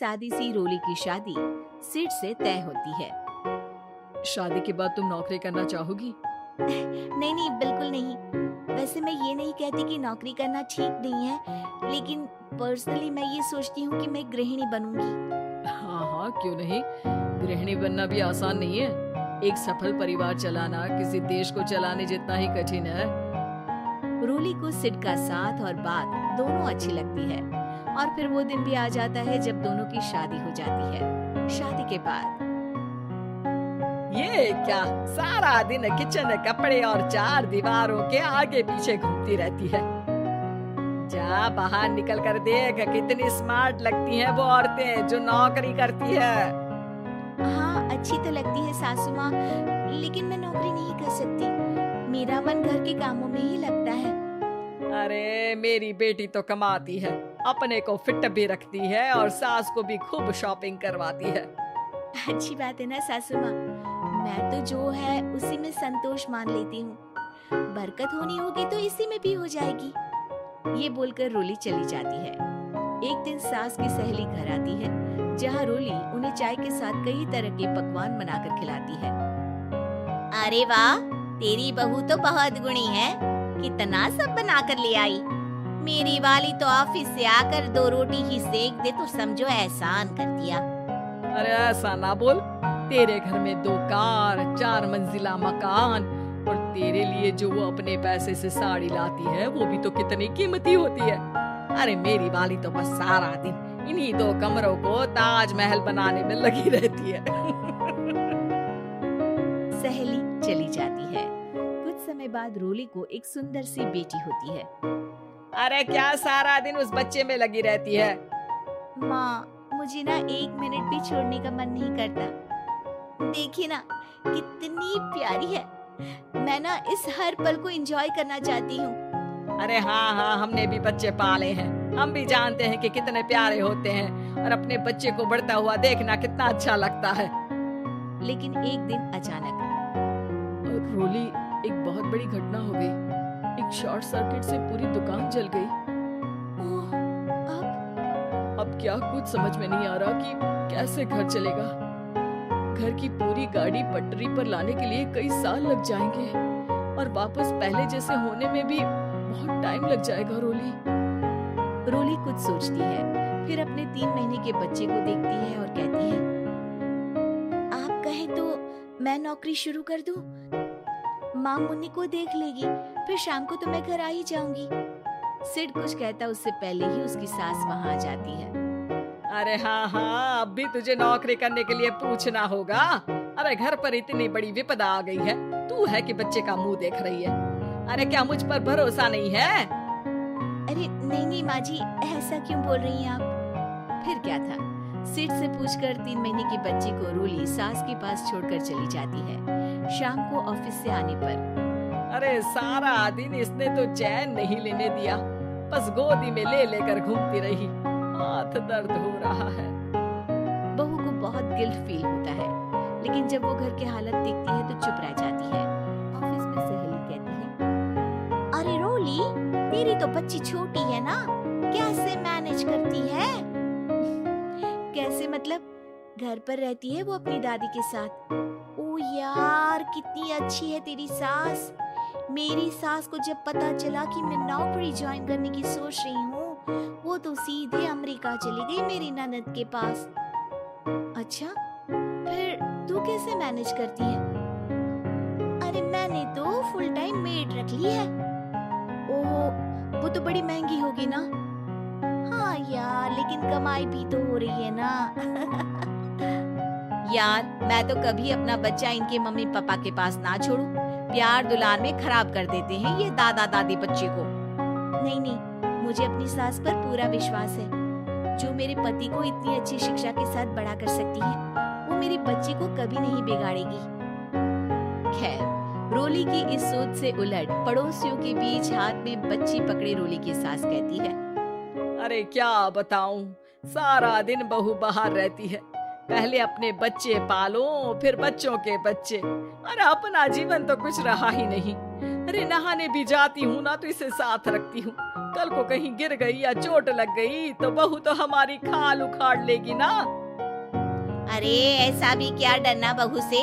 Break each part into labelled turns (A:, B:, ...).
A: सादी सी रोली की शादी सिड से तय होती है।
B: शादी के बाद तुम नौकरी करना चाहोगी?
A: नहीं नहीं, बिल्कुल नहीं। वैसे मैं ये नहीं कहती कि नौकरी करना ठीक नहीं है, लेकिन पर्सनली मैं ये सोचती हूँ कि मैं गृहिणी बनूंगी।
B: हाँ हाँ, क्यों नहीं। गृहिणी बनना भी आसान नहीं है। एक सफल परिवार चलाना किसी देश को चलाने जितना ही कठिन है।
A: रोली को सिड का साथ और बात दोनों अच्छी लगती है, और फिर वो दिन भी आ जाता है जब दोनों की शादी हो जाती है। शादी के बाद
B: ये क्या, सारा दिन किचन कपड़े और चार दीवारों के आगे पीछे घूमती रहती है। जा बाहर निकल कर देख, कितनी स्मार्ट लगती हैं वो औरतें जो नौकरी करती है।
A: हाँ, अच्छी तो लगती है सासू माँ, लेकिन मैं नौकरी नहीं कर सकती। मेरा मन घर के कामों में ही लगता है।
B: अरे मेरी बेटी तो कमाती है, अपने को फिट भी रखती है और सास को भी खूब शॉपिंग करवाती है।
A: अच्छी बात है ना सासू माँ, मैं तो जो है उसी में संतोष मान लेती हूँ। बरकत होनी होगी तो इसी में भी हो जाएगी। ये बोलकर रोली चली जाती है। एक दिन सास की सहेली घर आती है, जहाँ रोली उन्हें चाय के साथ कई तरह के पकवान बनाकर खिलाती है। अरे वाह, तेरी बहू तो बहुत गुणी है, कितना सब बनाकर ले आई। मेरी वाली तो ऑफिस से आकर 2 रोटी ही सेक दे तो समझो एहसान कर दिया।
B: अरे ऐसा ना बोल, तेरे घर में 2 कार, 4 मंजिला मकान, और तेरे लिए जो वो अपने पैसे से साड़ी लाती है वो भी तो कितनी कीमती होती है। अरे मेरी वाली तो बस सारा दिन इन्हीं 2 कमरों को ताजमहल बनाने में लगी रहती है।
A: सहेली चली जाती है। कुछ समय बाद रोली को एक सुंदर सी बेटी होती है।
B: अरे क्या सारा दिन उस बच्चे में लगी रहती है?
A: माँ, मुझे ना 1 मिनट भी छोड़ने का मन नहीं करता। देखिए ना, कितनी प्यारी है। मैं ना इस हर पल को एंजॉय करना चाहती हूँ।
B: अरे हाँ हाँ, हमने भी बच्चे पाले हैं, हम भी जानते हैं कि कितने प्यारे होते हैं, और अपने बच्चे को बढ़ता हुआ देखना कितना अच्छा लगता है।
A: लेकिन एक दिन अचानक
B: रोली, एक बहुत बड़ी घटना हो गई। एक शॉर्ट सर्किट से पूरी दुकान जल गई।
A: ओह,
B: अब क्या कुछ समझ में नहीं आ रहा कि कैसे घर चलेगा। घर की पूरी गाड़ी पटरी पर लाने के लिए कई साल लग जाएंगे, और वापस पहले जैसे होने में भी बहुत टाइम लग जाएगा।
A: रोली कुछ सोचती है, फिर अपने 3 महीने के बच्चे को देखती है और कहती है, आप कहें तो मैं नौकरी शुरू कर दूं? माँ मुन्नी को देख लेगी, फिर शाम को तो मैं घर आ ही जाऊंगी। सिड कुछ कहता उससे पहले ही उसकी सास वहाँ आ जाती है।
B: अरे हाँ हाँ, अब भी तुझे नौकरी करने के लिए पूछना होगा। अरे घर पर इतनी बड़ी विपदा आ गई है, तू है कि बच्चे का मुंह देख रही है। अरे क्या मुझ पर भरोसा नहीं है?
A: अरे नहीं नहीं माँ जी, ऐसा क्यों बोल रही हैं आप? फिर क्या था, सिड से पूछकर 3 महीने के बच्चे को रोली सास के पास छोड़कर चली जाती है। शाम को ऑफिस से आने पर
B: अरे सारा दिन इसने तो चैन नहीं लेने दिया, बस गोदी में ले लेकर घूमती रही। हाथ दर्द हो रहा है।
A: बहू को बहुत गिल्ट फील होता है, लेकिन जब वो घर की हालत देखती है तो चुप रह जाती है। ऑफिस में सहेली कहती है, अरे रोली, तेरी तो बच्ची छोटी है ना, कैसे मैनेज करती है? कैसे मतलब? घर पर रहती है वो अपनी दादी के साथ। ओ यार, कितनी अच्छी है तेरी सास। मेरी सास को जब पता चला कि मैं नौकरी ज्वाइन करने की सोच रही हूँ, वो तो सीधे अमेरिका चली गई मेरी ननद के पास। अच्छा, फिर तू कैसे मैनेज करती है? अरे मैंने तो फुल टाइम मेड रख ली है। ओह, वो तो बड़ी महंगी होगी ना? हाँ यार, लेकिन कमाई भी तो हो रही है ना। यार, मैं तो कभी अपना बच्चा इनके मम्मी पापा के पास ना छोड़ूं। प्यार दुलार में खराब कर देते हैं ये दादा दादी बच्चे को। नहीं नहीं, मुझे अपनी सास पर पूरा विश्वास है। जो मेरे पति को इतनी अच्छी शिक्षा के साथ बड़ा कर सकती है, वो मेरी बच्ची को कभी नहीं बिगाड़ेगी। खैर, रोली की इस सोच से उलट पड़ोसियों के बीच हाथ में बच्ची पकड़े रोली की सास कहती है,
B: अरे क्या बताऊं, सारा दिन बहू बाहर रहती है। पहले अपने बच्चे पालो, फिर बच्चों के बच्चे। अरे अपना जीवन तो कुछ रहा ही नहीं। अरे नहाने भी जाती हूँ ना तो इसे साथ रखती हूँ, कल को कहीं गिर गई या चोट लग गई तो बहू तो हमारी खाल उखाड़ लेगी ना।
A: अरे ऐसा भी क्या डरना बहू से,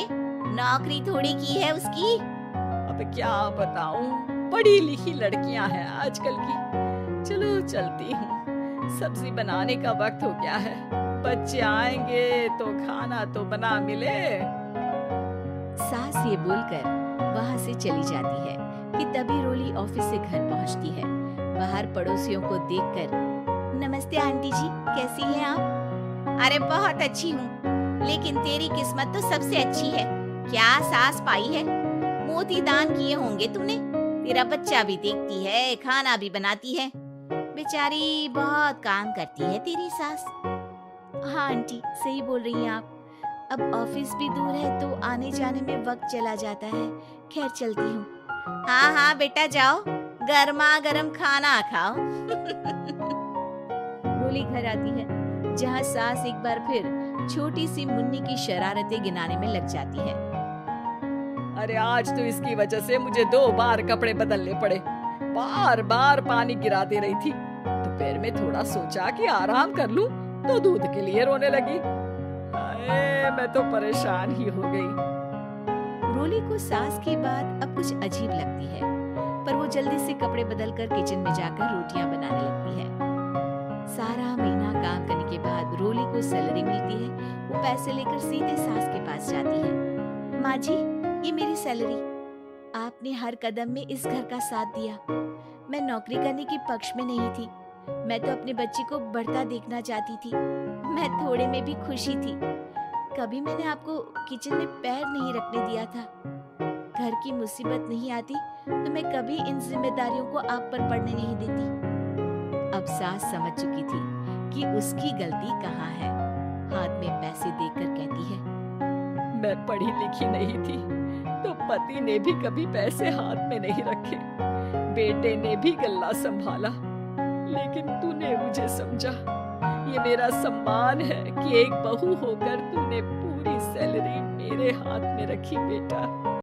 A: नौकरी थोड़ी की है उसकी।
B: अब क्या बताऊं, पढ़ी लिखी लड़कियां हैं आजकल की। चलो चलती हूँ, सब्जी बनाने का वक्त हो गया है। बच्चे आएंगे तो खाना तो बना मिले।
A: सास ये बोलकर वहाँ से चली जाती है कि तभी रोली ऑफिस से घर पहुँचती है। बाहर पड़ोसियों को देखकर, नमस्ते आंटी जी, कैसी हैं आप? अरे बहुत अच्छी हूँ, लेकिन तेरी किस्मत तो सबसे अच्छी है। क्या सास पाई है, मोती दान किए होंगे तुमने। तेरा बच्चा भी देखती है, खाना भी बनाती है। बेचारी बहुत काम करती है तेरी सास। हाँ आंटी, सही बोल रही हैं आप। अब ऑफिस भी दूर है तो आने जाने में वक्त चला जाता है। खैर चलती हूँ। हाँ हाँ बेटा जाओ, गर्मा गर्म खाना खाओ। रोली घर आती है, जहाँ सास एक बार फिर छोटी सी मुन्नी की शरारतें गिनाने में लग जाती है।
B: अरे आज तो इसकी वजह से मुझे 2 बार कपड़े बदलने पड़े। बार बार पानी गिराती रही थी। दोपहर में थोड़ा सोचा कि आराम कर लूं तो दूध के लिए रोने लगी। हाय, मैं तो परेशान ही हो गई।
A: रोली को सास की बात अब कुछ अजीब लगती है, पर वो जल्दी से कपड़े बदलकर किचन में जाकर रोटियां बनाने लगती है। सारा महीना काम करने के बाद रोली को सैलरी मिलती है। वो पैसे लेकर सीधे सास के पास जाती है। माँ जी, ये मेरी सैलरी। आपने हर कदम में इस घर का साथ दिया। मैं नौकरी करने के पक्ष में नहीं थी, मैं तो अपने बच्चे को बढ़ता देखना चाहती थी। मैं थोड़े में भी खुशी थी। कभी मैंने आपको किचन में पैर नहीं रखने दिया था। घर की मुसीबत नहीं आती तो मैं कभी इन जिम्मेदारियों को आप पर पड़ने नहीं देती। अब सास समझ चुकी थी कि उसकी गलती कहाँ है। हाथ में पैसे देकर कहती है,
B: मैं पढ़ी लिखी नहीं थी तो पति ने भी कभी पैसे हाथ में नहीं रखे। बेटे ने भी गल्ला संभाला, लेकिन तूने मुझे समझा। ये मेरा सम्मान है कि एक बहू होकर तूने पूरी सैलरी मेरे हाथ में रखी बेटा।